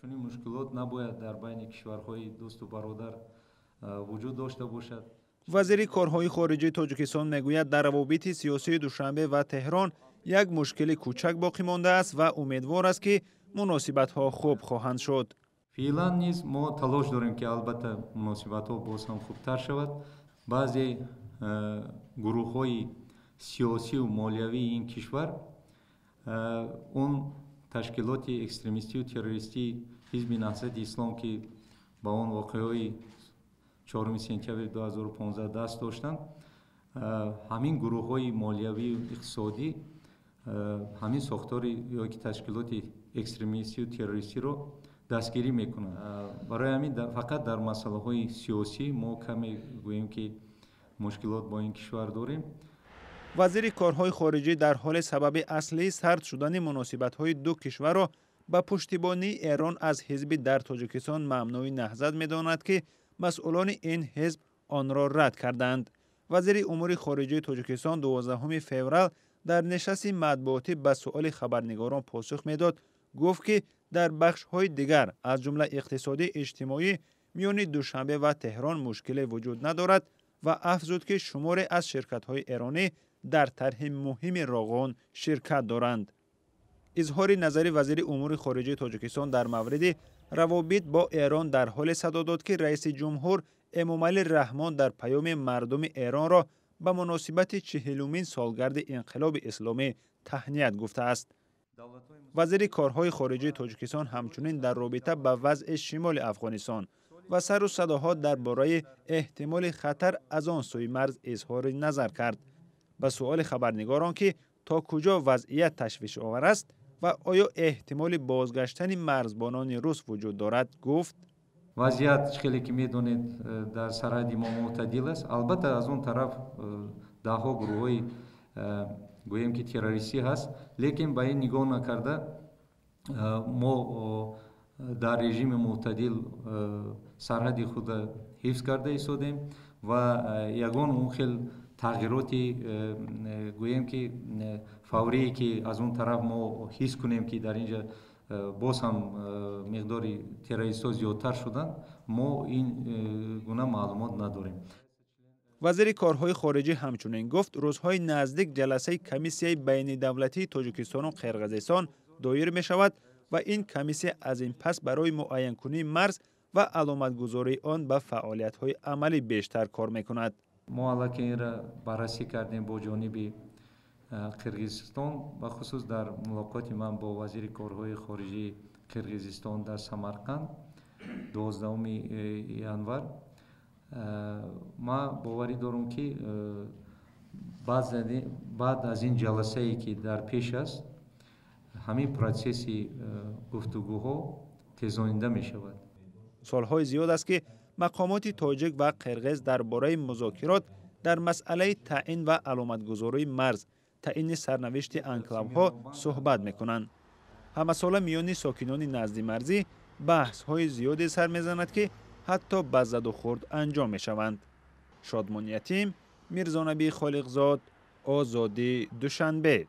چنین مشکلات نباید در بین کشورهای دوست و برادر وجود داشته باشد. وزیر کارهای خارجه تاجیکستان میگوید در روابط سیاسی دوشنبه و تهران یک مشکل کوچک باقی مانده است و امیدوار است که مناسبت‌ها خوب خواهند شد. فعلا نیز ما تلاش داریم که البته مناسبت‌ها باز هم خوبتر شود. بعضی گروه‌های سیاسی و مالیوی این کشور اون تشکیلات اکستریمیستی و تروریستی حزب نهضت اسلام که با اون واقعه‌های 4 سپتامبر 2015 دست داشتند، همین گروه‌های مالیوی و اقتصادی همین ساختار یا که تشکیلات اکستریمیستی و تروریستی رو دستگیری میکنند. برای همین فقط در مسائل سیاسی ما کمی گوییم که مشکلات با این کشور داریم. وزیر کارهای خارجه در حال سبب اصلی سرد شدن مناسبت‌های دو کشور را به پشتیبانی ایران از حزب در تاجیکستان ممنوع نهضت می‌داند که مسئولان این حزب آن را رد کردند. وزیر امور خارجه تاجیکستان 12 فوریه در نشست مطبوعاتی به سؤال خبرنگاران پاسخ میداد. گفت که در بخش‌های دیگر از جمله اقتصادی اجتماعی میان دوشنبه و تهران مشکلی وجود ندارد و افزود که شماری از شرکت‌های ایرانی در طرح مهم راغون شرکت دارند. اظهار نظر وزیر امور خارجه تاجیکستان در مورد روابط با ایران در حال صدا داد که رئیس جمهور امامعلی رحمان در پیام مردم ایران را به مناسبت 40مین سالگرد انقلاب اسلامی تهنیت گفته است. وزیر کارهای خارجه تاجیکستان همچنین در رابطه با وضع شمال افغانستان و سر و صداها درباره احتمال خطر از آن سوی مرز اظهار نظر کرد. به سؤال خبرنگاران که تا کجا وضعیت تشویش آور است و آیا احتمال بازگشتن مرزبانان روس وجود دارد گفت: وضعیت خیلی که میدونید در سرحد ما معتدل است. البته از اون طرف دهها گروه‌های گوییم که تروریستی هست، لیکن به این نگاه نکرده ما در رژیم معتدل سرحد خود حفظ کرده ایستادیم و یگان اون خیلی تغییراتی گوییم که فوری که از اون طرف ما حس کنیم که در اینجا باز هم مقدار تروریست‌ها زیادتر شدن، ما این گونه معلومات نداریم. وزیر کارهای خارجه همچنین گفت روزهای نزدیک جلسه کمیسیه بین دولتی تاجیکستان و قرقیزستان دایر می شود و این کمیسیه از این پس برای معین کنی مرز و علامتگذاری آن به فعالیت‌های عملی بیشتر کار می کند. ما الان این را بررسی کردیم با جانب قرقیزستان، به خصوص در ملاقات من با وزیر کارهای خارجه قرقیزستان در سمرقند 12 ینور، ما باوری دارم که بعد از این جلسه ای که در پیش است همین پروسسی گفتگوها تیزانیده می شود. سالهای زیاد است که مقامات تاجیک و قرقیز درباره مذاکرات در مسئله تعیین و علامتگذاری مرز، تعیین سرنوشت انکلاوها صحبت میکنند. همه ساله میان ساکنان نزد مرزی بحث های زیادی سر میزند که حتی به زد و خورد انجام میشوند. شادمان یتیم، میرزا نبی خالقزاد، آزادی، دوشنبه.